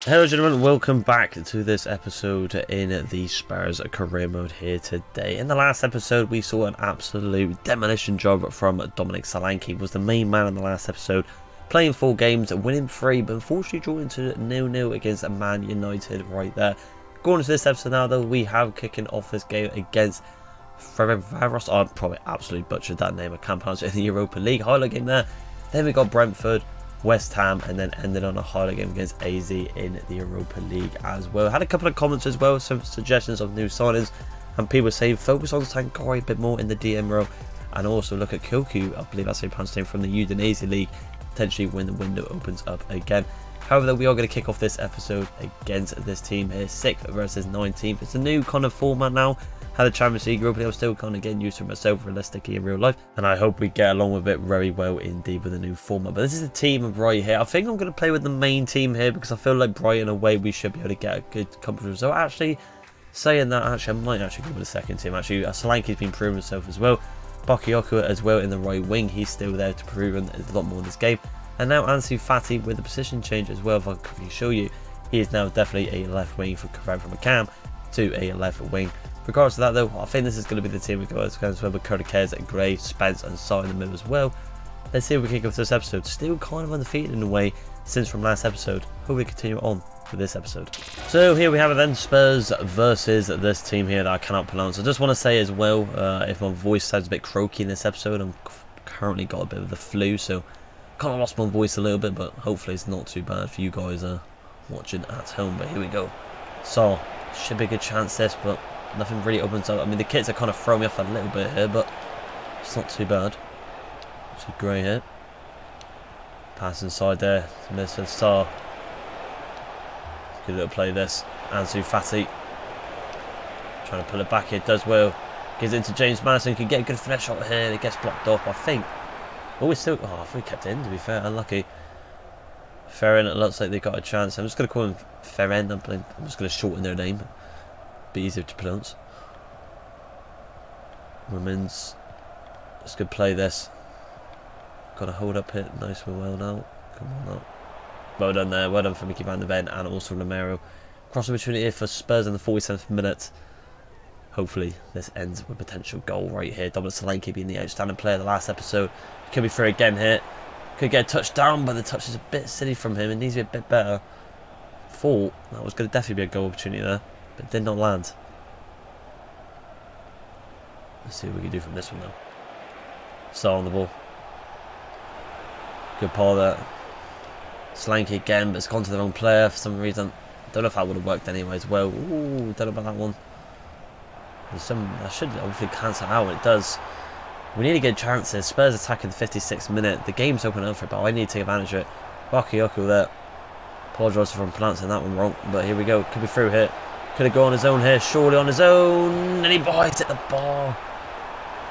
Hello gentlemen, welcome back to this episode in the Spurs career mode here today. In the last episode we saw an absolute demolition job from Dominic Solanke. He was the main man in the last episode, playing 4 games, winning 3, but unfortunately drawing to 0-0 against Man United right there. Going into this episode now though, we have kicking off this game against Ferencváros. I probably absolutely butchered that name, I can't pronounce it, in the Europa League. Highlight game there. Then we got Brentford, West Ham, and then ended on a highlight game against AZ in the Europa League as well. Had a couple of comments as well, some suggestions of new signings, and people saying focus on Sankari a bit more in the DM role, and also look at Kilku, I believe that's a pound from the Udinese League, potentially when the window opens up again. However, though, we are going to kick off this episode against this team here, 6th versus 19th. It's a new kind of format now. Had a Champions League group, and I was still kind of getting used to it myself realistically in real life, and I hope we get along with it very well indeed with the new format. But this is the team right here. I think I'm going to play with the main team here because I feel like Brighton away we should be able to get a good comfortable result. Actually, saying that, I might actually go with the second team. Actually, Solanke's been proving himself as well. Bakayoko as well in the right wing. He's still there to prove, and there's a lot more in this game. And now Ansu Fati with the position change as well. If I can quickly show you, he is now definitely a left wing from a cam to a left wing. Regardless of that though, I think this is going to be the team we go as well with Curtis, Gray, Spence and Sar in the middle as well. Let's see if we can kick off this episode. Still kind of undefeated in a way since from last episode. Hope we continue on with this episode. So here we have it then, Spurs versus this team here that I cannot pronounce. I just want to say as well, if my voice sounds a bit croaky in this episode, I'm currently got a bit of the flu, so kind of lost my voice a little bit, but hopefully it's not too bad for you guys watching at home. But here we go. So should be a good chance this, but nothing really opens up. I mean, the kits are kind of throwing me off a little bit here, but it's not too bad. It's a Gray here. Pass inside there to Mr. Sar. Good little play this. Ansu Fati trying to pull it back here. Does well. Gives it into James Maddison. Can get a good finish shot here. It gets blocked off, I think. Oh, it's still. Oh, I think we kept it in, to be fair. Unlucky. Ferren, it looks like they got a chance. I'm just going to call him Ferren. I'm just going to shorten their name. Be easier to pronounce. Romans. Let's go play this. Got to hold up here. Nice and well now. Come on now. Well done there. Well done for Mickey van der Ven and also Romero. Cross opportunity here for Spurs in the 47th minute. Hopefully this ends with a potential goal right here. Dominic Solanke being the outstanding player of the last episode. Could be through again here. Could get a touchdown, but the touch is a bit silly from him. It needs to be a bit better. Thought that was going to definitely be a goal opportunity there, but did not land. Let's see what we can do from this one though. Star on the ball. Good ball there. Solanke again, but it's gone to the wrong player for some reason. Don't know if that would have worked anyway as well. Ooh, don't know about that one. I should hopefully cancel out. It does. We need to get chances. Spurs attacking the 56th minute. The game's open up for it, but I need to take advantage of it. Bakayoko there. Apologise for pronouncing that one wrong, but here we go. Could be through here. Could have gone on his own here. Surely on his own. And he bites at the bar.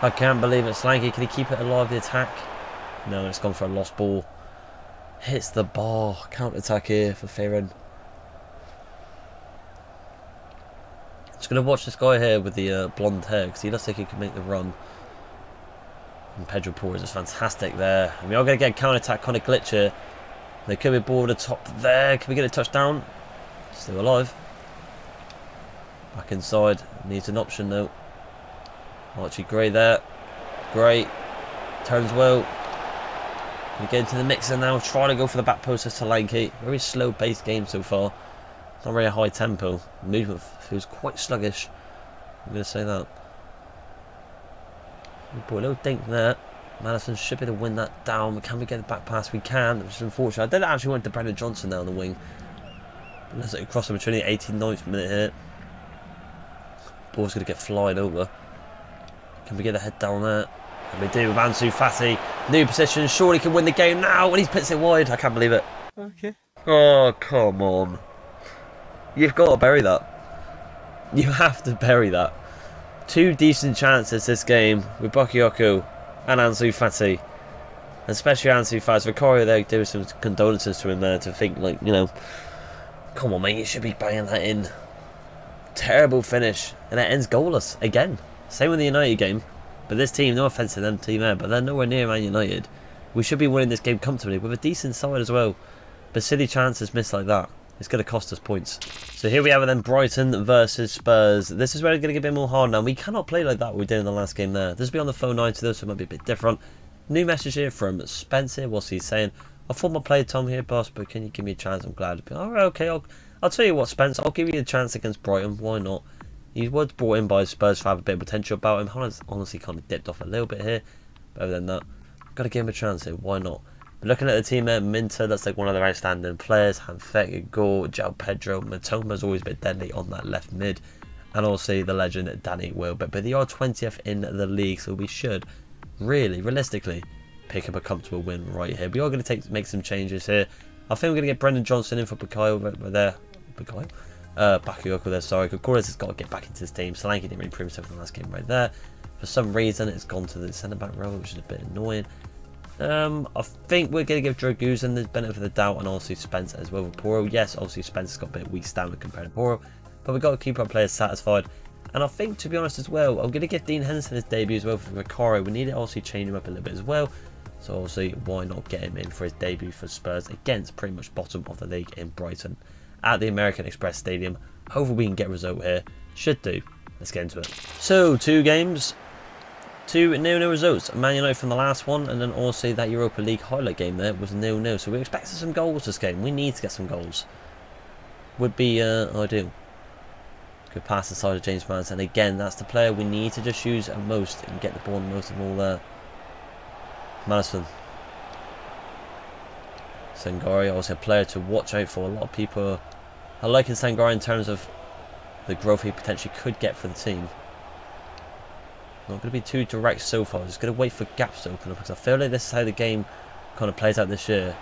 I can't believe it. Solanke, can he keep it alive, the attack? No, it's gone for a lost ball. Hits the bar. Counter attack here for Ferren. Just going to watch this guy here with the blonde hair because he looks like he can make the run. And Pedro Porres is fantastic there. And we are going to get a counter attack kind of glitch here. They could be ball at the top there. Can we get a touchdown? Still alive. Back inside. Needs an option though. Archie Gray there. Gray. Turns well. We get into the mixer now. Trying to go for the back post of Solanke. Very slow paced game so far. Not very high tempo. Movement feels quite sluggish. I'm going to say that. Oh boy, a little dink there. Maddison should be able to win that down. Can we get the back pass? We can, which is unfortunate. I did actually want to Brendan Johnson down the wing. But let's cross opportunity, 89th minute here. Ball's going to get flying over. Can we get a head down there? And we do with Ansu Fati. New position. Surely can win the game now. And he's puts it wide. I can't believe it. Okay. Oh, come on. You've got to bury that. You have to bury that. 2 decent chances this game with Bakayoko and Ansu Fati. Especially Ansu Fati. Vicario there doing some condolences to him there to think like, you know, come on mate, you should be banging that in. Terrible finish. And it ends goalless again. Same with the United game. But this team, no offence to them team there, but they're nowhere near Man United. We should be winning this game comfortably with a decent side as well. But silly chances missed like that. It's going to cost us points. So here we have it then, Brighton versus Spurs. This is where it's going to get a bit more hard now. We cannot play like that we did in the last game there. This will be on the phone 90 though, so it might be a bit different. New message here from Spencer. What's he saying? I former player Tom here, boss, but can you give me a chance? I'm glad to be. Alright, okay, I'll tell you what, Spence. I'll give you a chance against Brighton. Why not? He was brought in by Spurs to have a bit of potential about him. Honestly, kind of dipped off a little bit here. But other than that, got to give him a chance here. Why not? But looking at the team there, Minter, that's like one of their outstanding players. Hanfek, Gore, João Pedro, Matoma's always been deadly on that left mid. And also the legend Danny Welbeck. But they are 20th in the league, so we should really, realistically, pick up a comfortable win right here. We are going to make some changes here. I think we're going to get Brendan Johnson in for Bakayoko there. Bakayoko there, sorry. Kokoris has got to get back into this team. Solanke didn't really prove himself in the last game right there. For some reason, it's gone to the centre-back role, which is a bit annoying. I think we're going to give Dragusin the benefit of the doubt, and also Spence as well with Poro. Yes, obviously Spence has got a bit of weak stamina compared to Poro, but we've got to keep our players satisfied. And I think, to be honest as well, I'm going to give Dean Henderson his debut as well for Vicario. We need to also change him up a little bit as well. So obviously, why not get him in for his debut for Spurs against pretty much bottom of the league in Brighton at the American Express Stadium. Hopefully we can get a result here. Should do. Let's get into it. So, 2 games. 2 0-0 results. Man United from the last one, and then also that Europa League highlight game there was 0-0. So we're expecting some goals this game. We need to get some goals. Would be ideal. Good pass inside of James Madison. And again, that's the player we need to just use at most and get the ball most of all there. Madison. Sangari, also a player to watch out for. A lot of people are liking Sangari in terms of the growth he potentially could get for the team. Not going to be too direct so far. Just going to wait for gaps to open up, because I feel like this is how the game kind of plays out this year.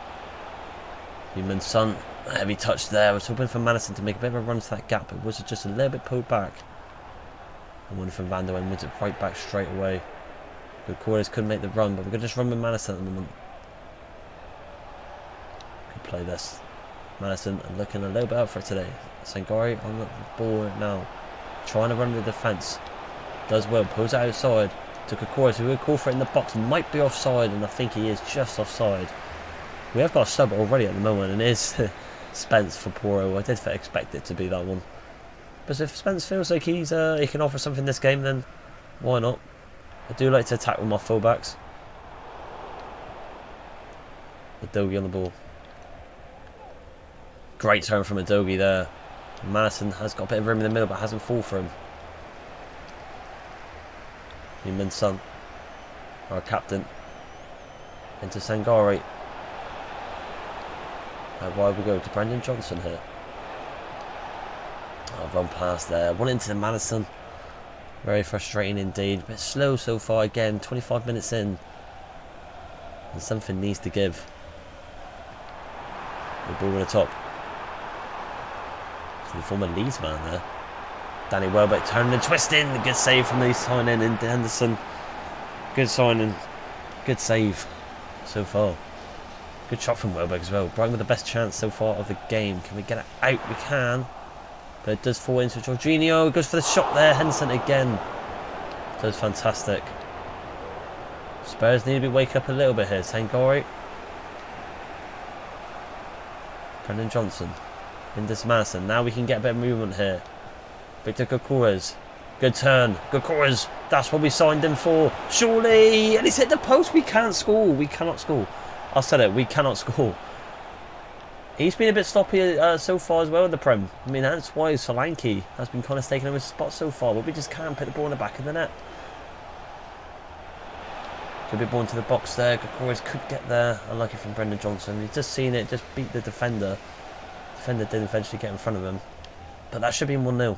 Human Son, heavy touch there. I was hoping for Madison to make a bit of a run to that gap. It was just a little bit pulled back. And one from Van der Ven wins it right back straight away. Good quarters couldn't make the run, but we're going to just run with Madison at the moment. Good play this. Madison looking a little bit out for it today. Sangari on the ball now. Trying to run the defence. Does well, pulls it outside. Took a quarter who would call for it in the box. Might be offside, and I think he is just offside. We have got a sub already at the moment, and it is Spence for Poro. I did expect it to be that one. But if Spence feels like he can offer something this game, then why not? I do like to attack with my fullbacks. Adogi on the ball. Great turn from Adogi there. Madison has got a bit of room in the middle, but hasn't fallen for him. Human Son, our captain, into Sangari. Why we go to Brendan Johnson here? Oh, run past there. One into Madison. Very frustrating indeed. A bit slow so far again. 25 minutes in. And something needs to give. Good ball at the top. So the former Leeds man there. Danny Welbeck turning and twisting. Good save from the sign-in and Henderson. Good signing. Good save so far. Good shot from Welbeck as well. Brighton with the best chance so far of the game. Can we get it out? We can. But it does fall into Jorginho. Goes for the shot there. Henderson again. Does fantastic. Spurs need to wake up a little bit here. Sangari. Brendan Johnson. Indus Madison. Now we can get a bit of movement here. Victor Gokores. Good turn. Gokores. That's what we signed him for. Surely. And he's hit the post. We can't score. We cannot score. I said it. We cannot score. He's been a bit sloppy so far as well in the Prem. I mean, that's why Solanke has been kind of taking over his spot so far. But we just can't put the ball in the back of the net. Could be ball into the box there. Gokores could get there. Unlucky from Brendan Johnson. He's just seen it. Just beat the defender. Defender did eventually get in front of him. But that should be 1-0.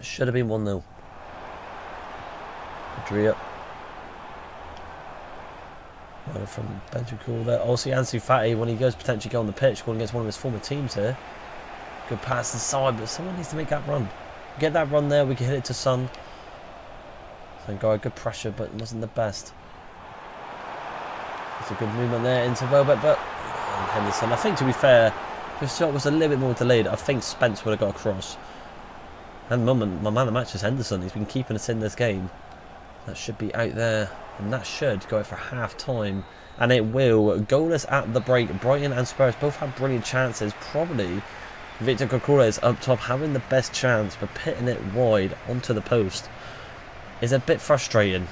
Should have been 1-0. Adria. From Benjacool there. Also, Ansu Fati, when he goes potentially go on the pitch, going against one of his former teams here. Good pass inside, but someone needs to make that run. Get that run there, we can hit it to Son. Sangari, good pressure, but it wasn't the best. It's a good movement there into Welbeck, but Henderson. I think, to be fair, if the shot was a little bit more delayed, I think Spence would have got across. And my man of the match is Henderson. He's been keeping us in this game. That should be out there, and that should go out for half time, and it will. Goalless at the break. Brighton and Spurs both had brilliant chances. Probably Victor Gokores up top having the best chance, but pitting it wide onto the post is a bit frustrating.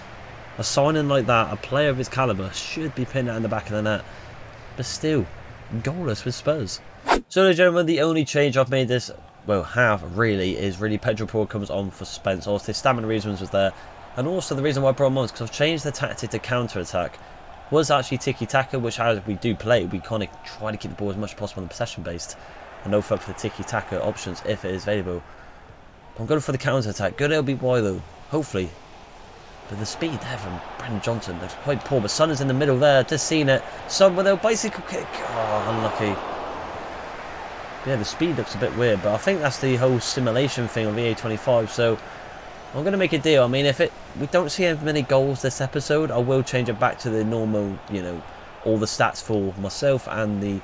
A signing like that, a player of his calibre, should be pinning it in the back of the net, but still goalless with Spurs. So ladies and gentlemen, the only change I've made this, well, is really Pedro Porro comes on for Spence. Also, the stamina reasons was there, and also the reason why I brought him on is because I've changed the tactic to counter-attack. Was actually tiki-taka, which as we do play, we kind of try to keep the ball as much as possible on the possession-based, and no fuck for the tiki-taka options if it is available. I'm going for the counter-attack. Good LBY though, hopefully. But the speed there from Brendan Johnson looks quite poor, but Son is in the middle there, just seen it. Son with a bicycle kick. Oh, unlucky. Yeah, the speed looks a bit weird, but I think that's the whole simulation thing on VA25, so I'm going to make a deal. I mean, if we don't see as many goals this episode, I will change it back to the normal, you know, all the stats for myself and the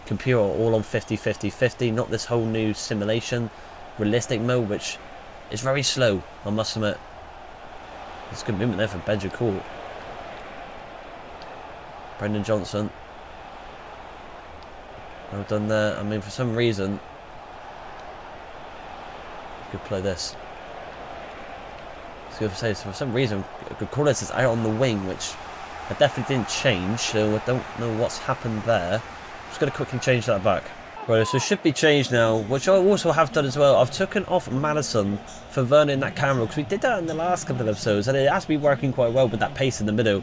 computer all on 50-50-50, not this whole new simulation realistic mode, which is very slow, I must admit. There's good movement there from Benjamin. Brendan Johnson. Well done there. I mean, for some reason, could play this. I was going to say, so for some reason, Gokores is out on the wing, which I definitely didn't change, so I don't know what's happened there. I'm just going to quickly change that back. Right, so it should be changed now, which I also have done as well. I've taken off Madison for Werner in that camera, because we did that in the last couple of episodes, and it has to be working quite well with that pace in the middle.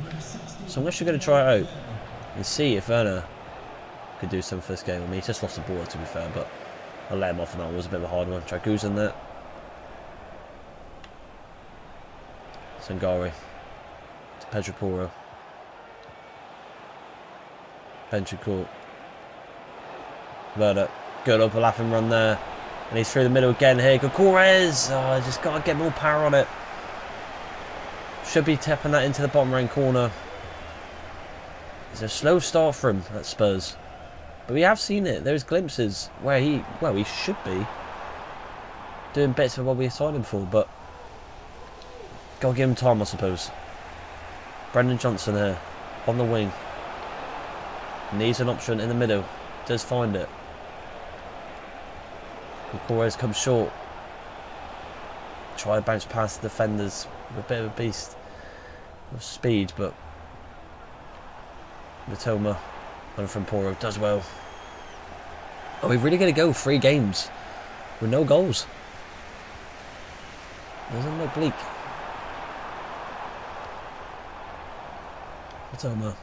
So I'm actually going to try it out and see if Werner could do something for this game. I mean, he's just lost the ball, to be fair, but I'll let him off on that. It was a bit of a hard one. Drago's in there. Sangari to Pedro Porro. Benjamin. Werner, good overlapping run there, and he's through the middle again here. Gokores, oh, just got to get more power on it. Should be tapping that into the bottom right corner. It's a slow start for him at Spurs, but we have seen it. There's glimpses where he should be doing bits of what we signed him for, but gotta give him time, I suppose. Brendan Johnson here on the wing, needs an option in the middle, does find it. Gokores comes short. Try to bounce past the defenders with a bit of a beast of speed, but Matoma running from Porro does well. Are we really going to go 3 games with no goals? Doesn't look bleak. Matoma.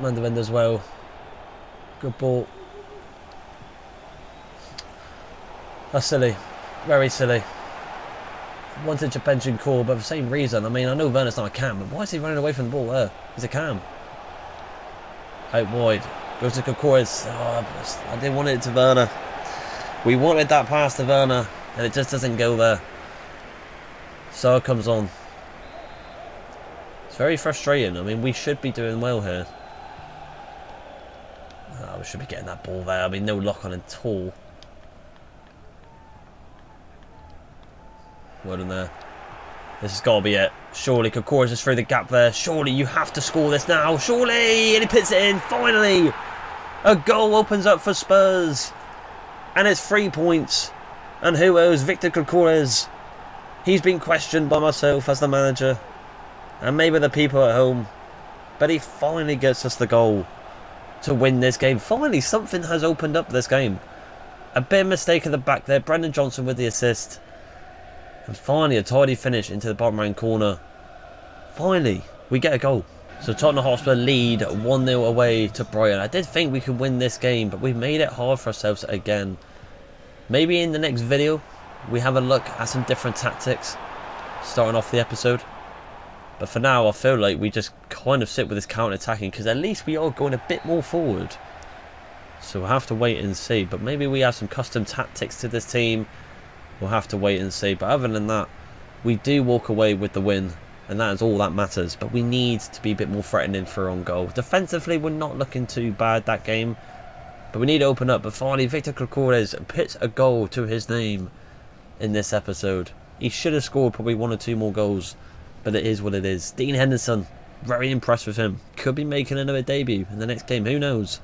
Mandevend as well. Good ball. That's silly. Very silly. Wanted to Benjamin call, but for the same reason. I mean, I know Werner's not a cam, but why is he running away from the ball there? He's a cam. Out wide. Goes to Gokores. Oh, I didn't want it to Werner. We wanted that pass to Werner, and it just doesn't go there. So it comes on. It's very frustrating. I mean, we should be doing well here. Oh, we should be getting that ball there. I mean, no lock on at all. Well done there. This has got to be it. Surely, Gokores is through the gap there. Surely, you have to score this now. Surely! And he puts it in. Finally! A goal opens up for Spurs. And it's 3 points. And who else? Victor Gokores. He's been questioned by myself as the manager. And maybe the people at home. But he finally gets us the goal to win this game. Finally, something has opened up this game. A bit of mistake at the back there. Brendan Johnson with the assist. And finally, a tidy finish into the bottom right corner. Finally, we get a goal. So Tottenham Hotspur lead 1-0 away to Brighton. I did think we could win this game, but we've made it hard for ourselves again. Maybe in the next video, we have a look at some different tactics, starting off the episode. But for now, I feel like we just kind of sit with this counter-attacking, because at least we are going a bit more forward. So we'll have to wait and see. But maybe we have some custom tactics to this team. We'll have to wait and see. But other than that, we do walk away with the win. And that is all that matters. But we need to be a bit more threatening for on goal. Defensively, we're not looking too bad that game. But we need to open up. But finally, Victor Gokores puts a goal to his name in this episode. He should have scored probably 1 or 2 more goals. But it is what it is. Dean Henderson, very impressed with him. Could be making another debut in the next game, who knows.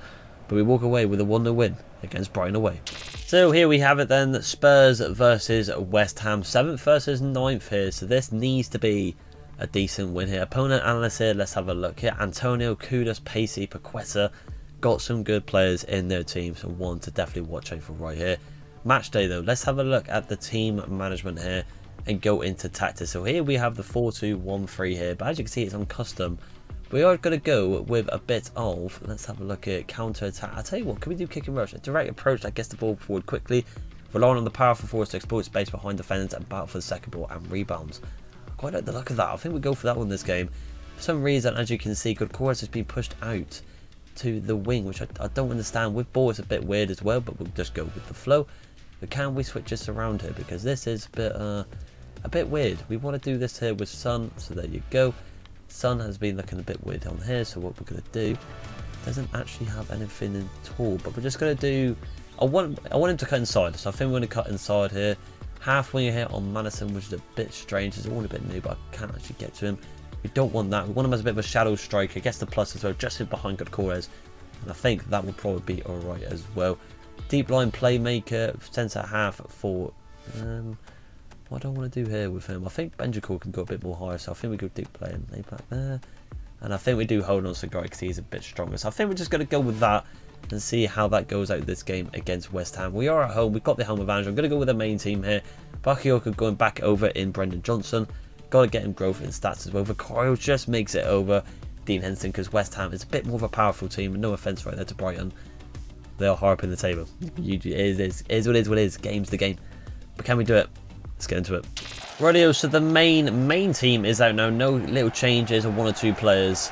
But we walk away with a 1-0 win against Brighton away. So here we have it then, Spurs versus West Ham, 7th versus 9th here. So this needs to be a decent win here. Opponent analyst here, let's have a look here. Antonio, Kudus, Pacey, Paqueta. Got some good players in their team, so one to definitely watch out for right here. Match day though, let's have a look at the team management here and go into tactics. So here we have the 4-2-1-3 here, but as you can see it's on custom. We are going to go with a bit of, let's have a look at counter attack. I'll tell you what, can we do kick and rush? A direct approach that gets the ball forward quickly, relying on the powerful forwards to exploit space behind defenders and battle for the second ball and rebounds. I quite like the look of that. I think we go for that one this game. For some reason, as you can see, Goodcourse has been pushed out to the wing, which I don't understand. With ball it's a bit weird as well, but we'll just go with the flow. But can we switch this around here, because this is a bit weird. We want to do this here with Son, so there you go. Son has been looking a bit weird on here, so what we're going to do, doesn't actually have anything at all, but we're just going to do, I want him to cut inside, so I think we're going to cut inside here. Half winger here on Madison, which is a bit strange. It's all a bit new, but I can't actually get to him. We don't want that. We want him as a bit of a shadow striker. Gets the plus as well, just in behind Goodcourse. And I think that will probably be alright as well. Deep line playmaker, centre half for... what do I want to do here with him? I think Benjacourt can go a bit more higher, so I think we go deep play and lay back there. And I think we do hold on to Guy because he's a bit stronger. So I think we're just going to go with that and see how that goes out this game against West Ham. We are at home. We've got the home advantage. I'm going to go with the main team here. Bakayoko going back over in Brendan Johnson. Got to get him growth in stats as well. Vicario just makes it over Dean Henderson because West Ham is a bit more of a powerful team. And no offence right there to Brighton. They are higher up in the table. It is what it is. Game's the game. But can we do it? Let's get into it. Radio, so the main team is out now. No little changes or one or two players.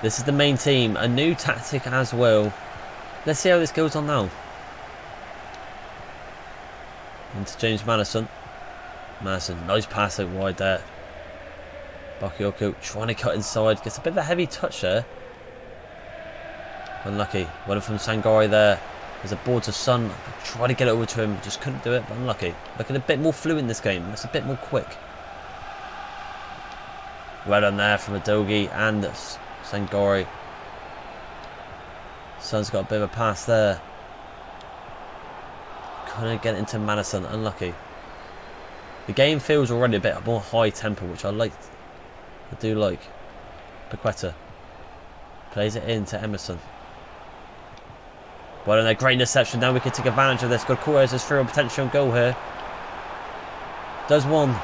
This is the main team. A new tactic as well. Let's see how this goes on now. Into James Madison. Madison, nice pass out wide there. Bakayoko trying to cut inside. Gets a bit of a heavy touch there. Unlucky. One from Sangari there. There's a ball to Son. Try to get it over to him. Just couldn't do it, but unlucky. Looking a bit more fluid in this game. It's a bit more quick. Well done there from Adogi and Sangari. Son's got a bit of a pass there. Couldn't get into Madison. Unlucky. The game feels already a bit more high tempo, which I like. I do like. Paqueta plays it into Emerson. Well, and a great interception. Now we can take advantage of this. Goodcourse is through a potential goal here. Does one.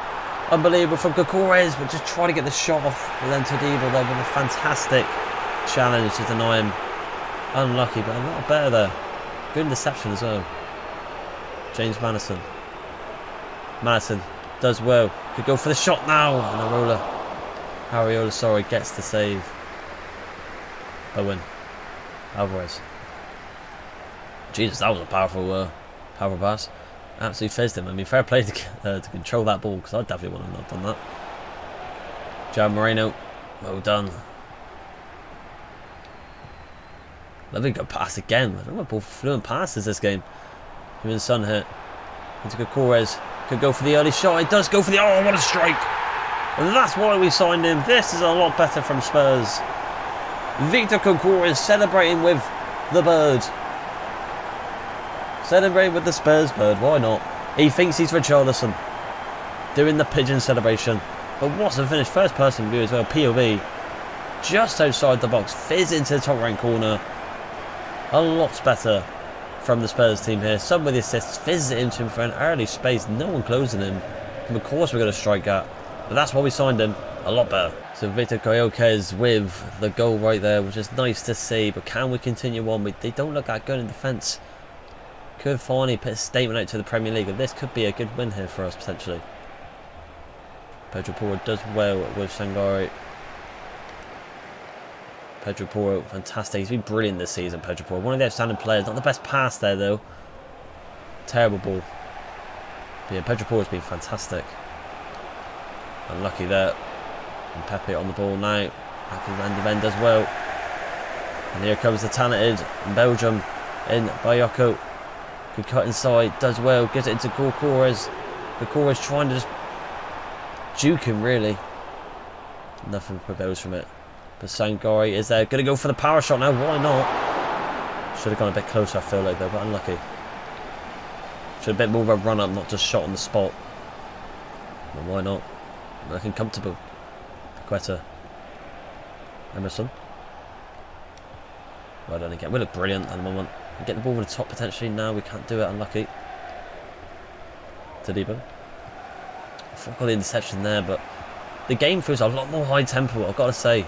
Unbelievable from Goodcourse, but just try to get the shot off. But then Todibo there with a fantastic challenge to deny him. Unlucky, but a lot better there. Good interception as well. James Madison. Madison does well. Could go for the shot now. And Ariola, sorry, gets the save. Owen. Alvarez. Jesus, that was a powerful pass. Absolutely fizzed him. I mean, fair play to control that ball, because I definitely wouldn't have done that. João Moreno, well done. Lovely good pass again. I don't know both fluent passes this game. Him and Son hit. Into Goodcourse. Could go for the early shot. It does go for the... Oh, what a strike. And that's why we signed him. This is a lot better from Spurs. Victor Goodcourse celebrating with the bird. Celebrating with the Spurs bird, why not? He thinks he's Richarlison. Doing the pigeon celebration. But what's the finish? First person view as well, POV. Just outside the box, fizz into the top right corner. A lot better from the Spurs team here. Some with the assists, fizz it into him for an early space. No one closing him. And of course we're going to strike at. But that's why we signed him. A lot better. So Victor Goyocas with the goal right there, which is nice to see. But can we continue on? They don't look that good in defence. Could finally put a statement out to the Premier League. This could be a good win here for us, potentially. Pedro Porro does well with Sangari. Pedro Porro, fantastic. He's been brilliant this season, Pedro Porro. One of the outstanding players. Not the best pass there, though. Terrible ball. But yeah, Pedro Porro's been fantastic. Unlucky there. And Pepe on the ball now. Happy Van de Ven does well. And here comes the talented Belgium in Bayoko. Good cut inside, does well, gives it into Goodcourse. Goodcourse trying to just juke him, really. Nothing prevails from it. But Sangari is there. Going to go for the power shot now. Why not? Should have gone a bit closer, I feel like, though, but unlucky. Should have been more of a run-up, not just shot on the spot. But why not? Looking comfortable. Quetta. Emerson. Well done again. We look brilliant at the moment. We get the ball over the top potentially. No, we can't do it. Unlucky. Tadibo. I forgot the interception there, but the game feels a lot more high tempo, I've got to say.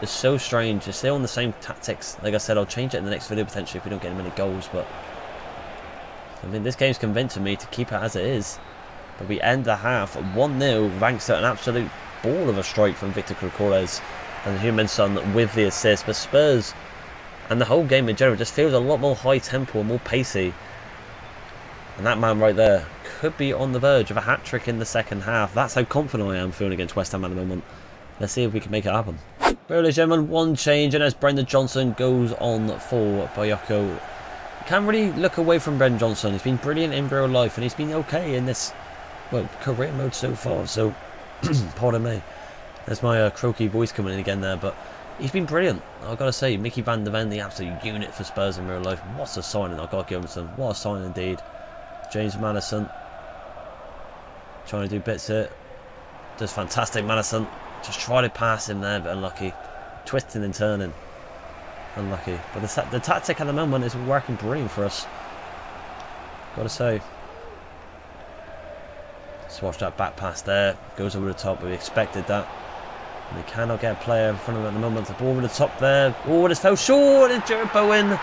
It's so strange. It's still on the same tactics. Like I said, I'll change it in the next video potentially if we don't get many goals, but I mean, this game's convincing me to keep it as it is. But we end the half 1-0 thanks to an absolute ball of a strike from Victor Crocores and Heung-min Son with the assist. But Spurs and the whole game in general just feels a lot more high tempo and more pacey. And that man right there could be on the verge of a hat-trick in the second half. That's how confident I am feeling against West Ham at the moment. Let's see if we can make it happen. Well, ladies and gentlemen, one change, and as Brendan Johnson goes on for Bayoko. Can't really look away from Brendan Johnson. He's been brilliant in real life, and he's been okay in this, well, career mode so far. So, pardon me. There's my croaky voice coming in again there, but he's been brilliant. I've got to say, Mickey van der Ven, the absolute unit for Spurs in real life. What's a signing? I've got to give him some. What a signing indeed. James Madison trying to do bits here. Does fantastic, Madison. Just tried to pass him there, but unlucky. Twisting and turning. Unlucky. But the tactic at the moment is working brilliant for us. Gotta say. Just watch that back pass there. Goes over the top. We expected that. And they cannot get a player in front of him at the moment. The ball over the top there. Oh, it fell short. It's Jared Bowen.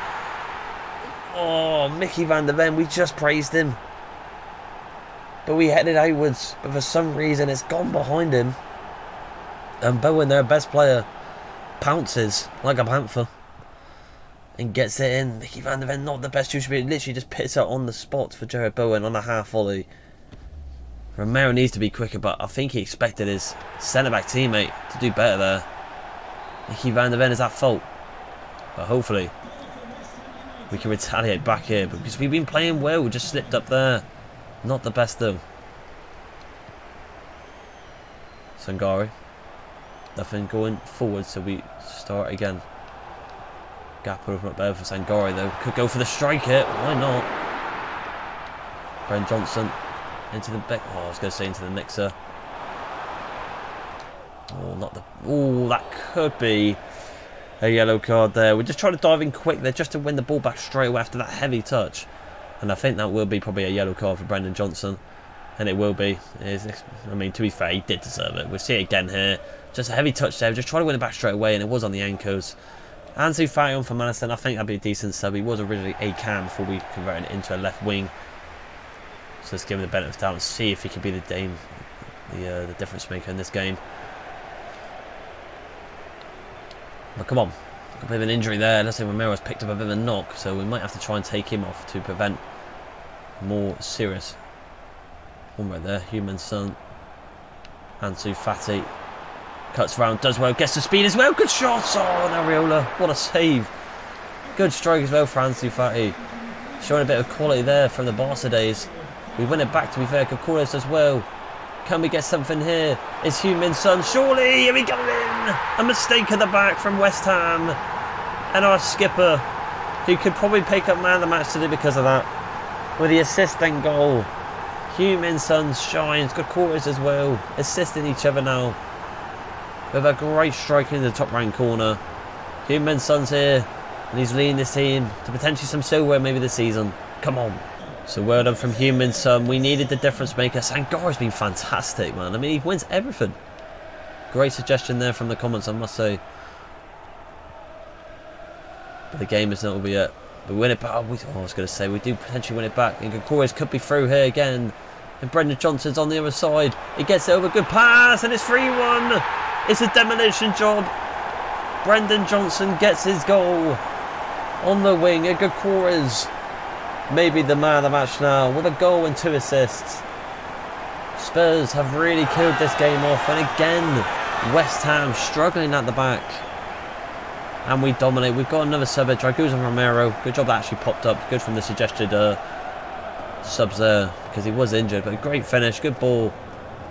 Oh, Mickey van der Ven. We just praised him. But we headed outwards. But for some reason, it's gone behind him. And Bowen, their best player, pounces like a panther and gets it in. Mickey van der Ven, not the best use of it. Literally just pits it on the spot for Jared Bowen on a half volley. Romero needs to be quicker, but I think he expected his centre-back teammate to do better there. Mickey van der Ven is at fault. But hopefully we can retaliate back here, because we've been playing well. We just slipped up there. Not the best though. Sangari. Nothing going forward, so we start again. Gap over not better for Sangari though. Could go for the strike here. Why not? Brendan Johnson into the back. Oh, I was going to say into the mixer. Oh, not the. Oh, that could be a yellow card there. We're just trying to dive in quick there just to win the ball back straight away after that heavy touch. And I think that will be probably a yellow card for Brendan Johnson. And it will be. I mean, to be fair, he did deserve it. We'll see it again here. Just a heavy touch there. Just try to win it back straight away, and it was on the ankles. Ansu Fati on for Madison. I think that'd be a decent sub. He was originally a cam before we converted it into a left wing. So let's give him the benefit of the doubt and see if he can be the difference maker in this game. But come on. A bit of an injury there. Let's say Romero's picked up a bit of a knock, so we might have to try and take him off to prevent more serious. One right there. Heung-min Son. Ansu Fati. Cuts round, does well, gets the speed as well. Good shot. Oh, and Areola. What a save. Good strike as well for Ansu Fati. Showing a bit of quality there from the Barca days. We win it back, to be fair. Koukouris as well. Can we get something here? It's Heung-min Son. Surely. Here we go in. A mistake at the back from West Ham. And our skipper, who could probably pick up man of the match today because of that. With the assist and goal. Heung-min Son shines. Koukouris as well. Assisting each other now. With a great strike in the top right corner. Heung-min Son's here. And he's leading this team to potentially some silverware maybe this season. Come on. So well done from Heung-min Son. We needed the difference maker. Sangari's been fantastic, man. I mean, he wins everything. Great suggestion there from the comments, I must say. But the game is not over yet. We win it back. Oh, I was going to say, we do potentially win it back. And Koukouris could be through here again. And Brendan Johnson's on the other side. He gets it over. Good pass. And it's 3-1. It's a demolition job. Brendan Johnson gets his goal. On the wing. And Koukouris. Maybe the man of the match now. With a goal and 2 assists. Spurs have really killed this game off. And again, West Ham struggling at the back. And we dominate. We've got another sub here. Draguzan Romero. Good job that actually popped up. Good from the suggested subs there. Because he was injured. But great finish. Good ball.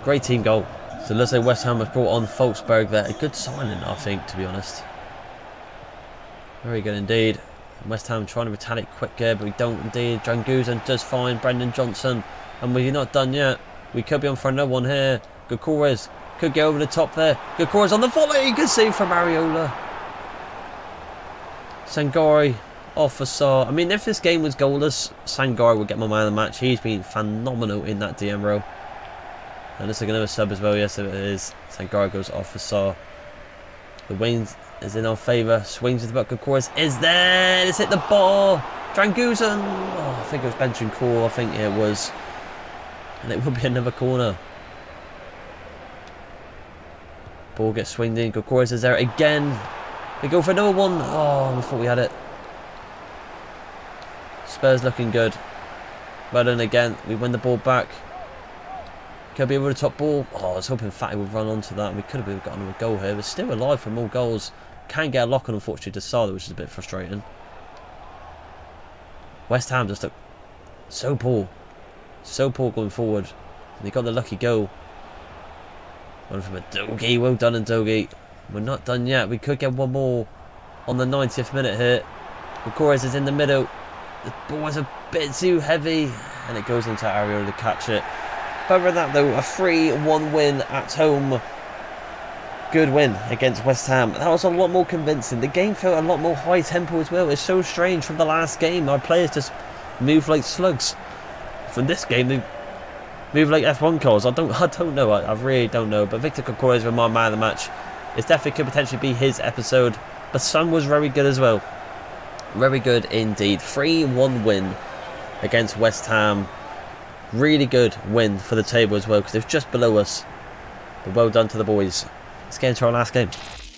Great team goal. So it looks like West Ham have brought on Folksberg there. A good signing, I think, to be honest. Very good indeed. West Ham trying to retaliate quicker, but we don't indeed. Drangusan does find Brendan Johnson. And we're not done yet. We could be on for another one here. Gokores could get over the top there. Gokores on the volley. Good save from Areola. Sangari off for Saar. I mean, if this game was goalless, Sangari would get my man of the match. He's been phenomenal in that DM row. And looks like another sub as well. Yes, it is. Sangari goes off for Saar. The Waynes is in our favour. Swings with the butt. Gokores is there. It's hit the ball. Drangusan. Oh, I think it was bench and call. I think it was. And it will be another corner. Ball gets swinged in. Gokores is there again. They go for another one. Oh, we thought we had it. Spurs looking good. But then again, we win the ball back. Could be over the top ball. Oh, I was hoping Fatty would run onto that. We could have gotten a goal here. We're still alive for more goals. Can't get a lock on, unfortunately, to Sada, which is a bit frustrating. West Ham just look so poor. So poor going forward. And they got the lucky goal. One from Udogie. Well done, Udogie. We're not done yet. We could get one more on the 90th minute here. Gokores is in the middle. The ball is a bit too heavy. And it goes into Areola to catch it. Other than that, though, a 3-1 win at home. Good win against West Ham. That was a lot more convincing. The game felt a lot more high tempo as well. It's so strange from the last game. Our players just move like slugs. From this game, they move like F1 cars. I don't know. I really don't know. But Victor Gokores was my man of the match. It definitely could potentially be his episode. But Son was very good as well. Very good indeed. 3-1 win against West Ham. Really good win for the table as well, because they're just below us. But well done to the boys. Let's get into our last game.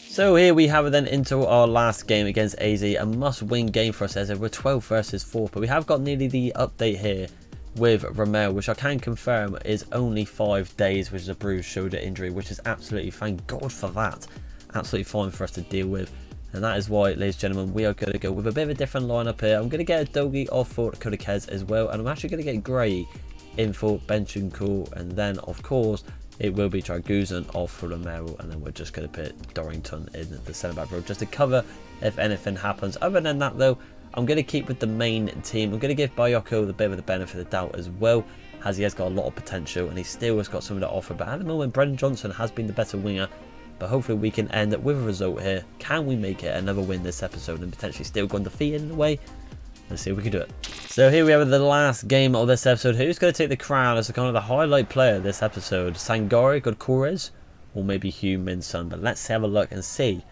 So here we have it then into our last game against AZ. A must-win game for us as we're 12 versus 4. But we have got nearly the update here with Romero, which I can confirm is only 5 days, which is a bruised shoulder injury, which is absolutely, thank God for that, absolutely fine for us to deal with. And that is why, ladies and gentlemen, we are going to go with a bit of a different lineup here. I'm going to get Udogie off for Kodakez as well, and I'm actually going to get Gray in for Benchuncourt, and then of course it will be Drangusan off for Romero, and then we're just going to put Dorrington in the centre back row just to cover if anything happens. Other than that though, I'm going to keep with the main team. I'm going to give Bayoko the bit of the benefit of the doubt as well, as he has got a lot of potential and he still has got something to offer. But at the moment, Brendan Johnson has been the better winger. But hopefully we can end with a result here. Can we make it another win this episode and potentially still go undefeated in a way? Let's see if we can do it. So here we have the last game of this episode. Who's going to take the crown as kind of the highlight player this episode? Sangari, Gokores, or maybe Hugh Min-sun? But let's have a look and see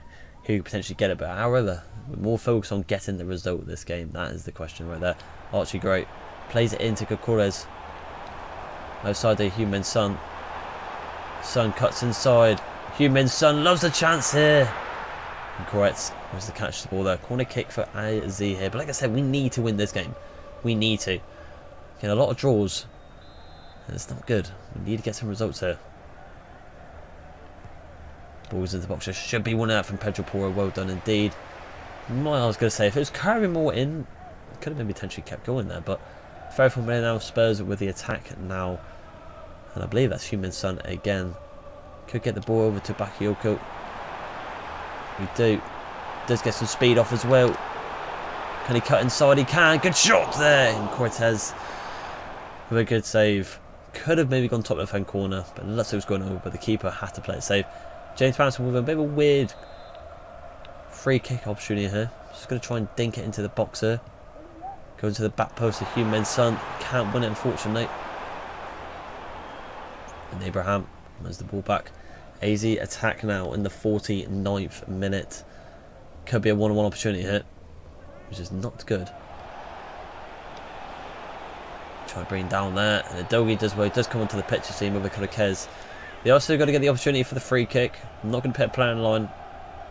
who could potentially get it. But however, we're more focused on getting the result of this game. That is the question right there. Archie Great plays it into Gokores. Outside there, Hugh Min-sun. Sun cuts inside. Hugh Min-sun loves the chance here. And Koretz was to catch the ball there. Corner kick for AZ here. But like I said, we need to win this game. We need to. Get a lot of draws. And it's not good. We need to get some results here. Balls into the box. Should be one out from Pedro Porro. Well done indeed. I was going to say, if it was carrying more in, it could have been potentially kept going there. But very familiar now. Spurs with the attack now. And I believe that's Hugh Min-sun again. Could get the ball over to Bakayoko. We do. Does get some speed off as well. Can he cut inside? He can. Good shot there. And Cortez with a good save. Could have maybe gone top left hand corner, but looks like it was going over. But the keeper had to play it safe. James Patterson with a bit of a weird free kick opportunity here. Just going to try and dink it into the box here. Going to the back post of Hugh Min-sun. Can't win it, unfortunately. And Abraham has the ball back. AZ attack now in the 49th minute. Could be a 1-on-1 opportunity here, which is not good. Try to bring down there, and Udogie does well. He does come onto the pitch, you see, with a Kodakez. They also got to get the opportunity for the free kick. I'm not going to put a player in line.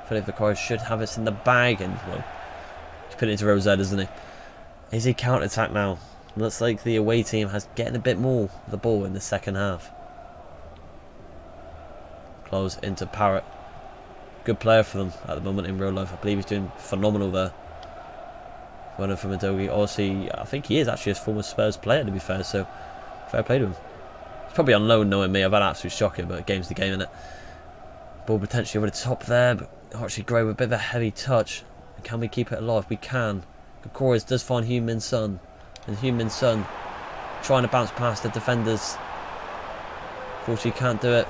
Philip Vicari should have it in the bag, and well, he's put it into Rosette, isn't he? AZ counter attack now. Looks like the away team has getting a bit more of the ball in the second half. Close into Parrott. Good player for them at the moment in real life. I believe he's doing phenomenal there. Running from Udogie. Obviously, I think he is actually a former Spurs player, to be fair, so fair play to him. He's probably on loan knowing me. I've had an absolute shocker, but game's the game, innit? Ball potentially over the top there, but Archie Gray with a bit of a heavy touch. Can we keep it alive? We can. Kokoris does find Heung-min Son. And Heung-min Son trying to bounce past the defenders. Unfortunately can't do it.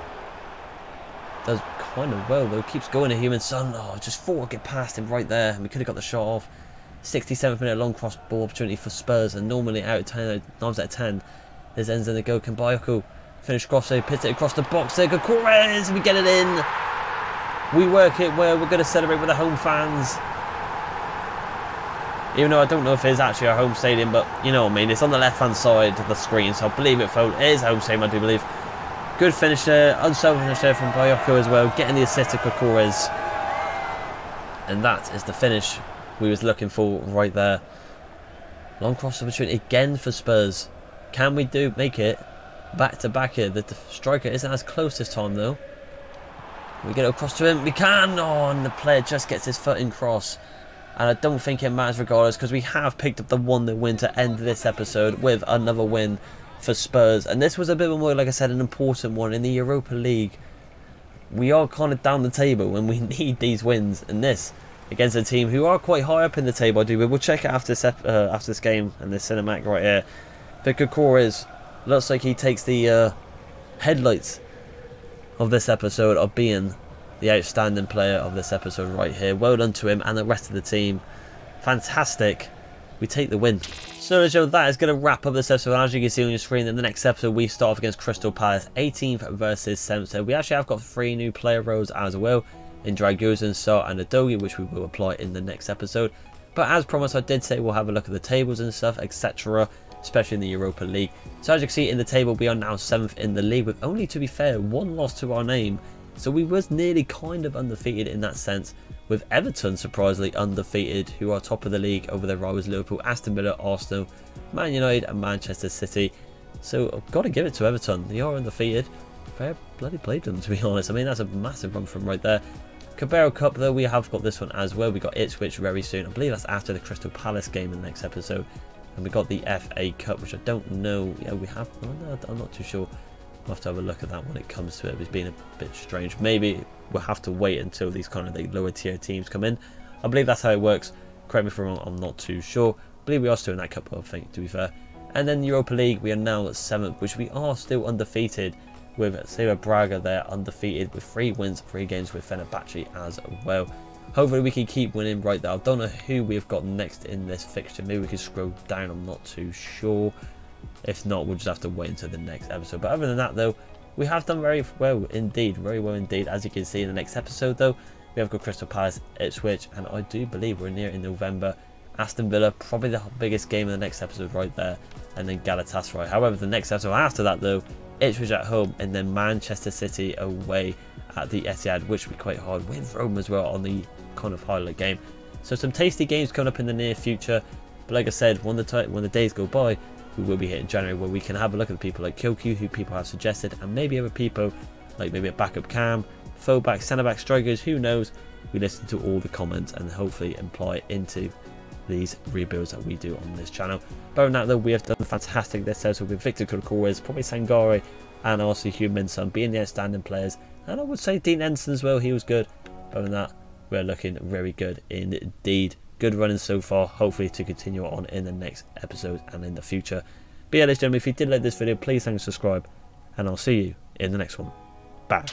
Does kind of well though. Keeps going to Heung-min Son. Oh, just thought I'd get past him right there. And we could have got the shot off. 67th minute long cross ball opportunity for Spurs. And normally out of 10, 9 out of 10, this ends in a go. Can Bayako finish cross save, pits it across the box there. Kokoris, we get it in. We work it well. We're going to celebrate with the home fans. Even though I don't know if it is actually our home stadium, but you know what I mean. It's on the left-hand side of the screen, so I believe it is home stadium, I do believe. Good finish there. Unselfish finish there from Bayako as well. Getting the assist to Kokoris. And that is the finish we was looking for right there. Long cross opportunity again for Spurs. Can we make it back to back here? The striker isn't as close this time though. We get it across to him. We can. Oh, and the player just gets his foot in cross. And I don't think it matters regardless, because we have picked up the 1-0 win to end this episode with another win for Spurs. And this was a bit more, like I said, an important one in the Europa League. We are kind of down the table and we need these wins. And this against a team who are quite high up in the table, I do. But we'll check it after this game and this cinematic right here. But Kokoris looks like he takes the headlights of this episode of being the outstanding player of this episode right here. Well done to him and the rest of the team. Fantastic. We take the win. So as you know, that is going to wrap up this episode. As you can see on your screen, in the next episode we start off against Crystal Palace, 18th versus 7th. So we actually have got 3 new player roles as well, in Dragusin, Sar and Adogi, which we will apply in the next episode. But as promised, I did say we'll have a look at the tables and stuff, etc., especially in the Europa League. So as you can see in the table, we are now 7th in the league with only, to be fair, 1 loss to our name. So we was nearly kind of undefeated in that sense, with Everton surprisingly undefeated, who are top of the league over their rivals Liverpool, Aston Villa, Arsenal, Man United and Manchester City. So I've got to give it to Everton. They are undefeated. Fair bloody played them, to be honest. I mean, that's a massive run from right there. Carabao Cup though, we have got this one as well. We got Ipswich very soon. I believe that's after the Crystal Palace game in the next episode. And we got the FA Cup, which I don't know. Yeah, we have. I'm not too sure. We'll have to have a look at that when it comes to it. It's been a bit strange. Maybe we'll have to wait until these kind of the lower tier teams come in. I believe that's how it works. Correct me if I'm wrong, I'm not too sure. I believe we are still in that cup, I think, to be fair. And then Europa League, we are now at 7th, which we are still undefeated, with Seba Braga there undefeated with 3 wins, 3 games with Fenerbahce as well. Hopefully we can keep winning right there. I don't know who we've got next in this fixture. Maybe we can scroll down, I'm not too sure. If not, we'll just have to wait until the next episode. But other than that though, we have done very well indeed. Very well indeed. As you can see in the next episode though, we have got Crystal Palace, Ipswich, and I do believe we're near in November. Aston Villa, probably the biggest game in the next episode right there. And then Galatasaray. However, the next episode after that though, Ipswich at home and then Manchester City away at the Etihad, which will be quite hard, with Rome as well on the kind of highlight game. So some tasty games coming up in the near future. But like I said, when the days go by, we will be hitting January, where we can have a look at the people like Kilku, who people have suggested, and maybe other people like maybe a backup cam, fullback, centre back, strikers, who knows. We listen to all the comments and hopefully imply into these rebuilds that we do on this channel. But other than that though, we have done fantastic this episode with Victor Kokoris, probably Sangare, and also Heung-min Son being the outstanding players. And I would say Dean Enson as well, he was good. But other than that, we're looking very good indeed. Good running so far, hopefully to continue on in the next episode and in the future. But yeah, ladies and gentlemen, if you did like this video, please like and subscribe, and I'll see you in the next one. Bye.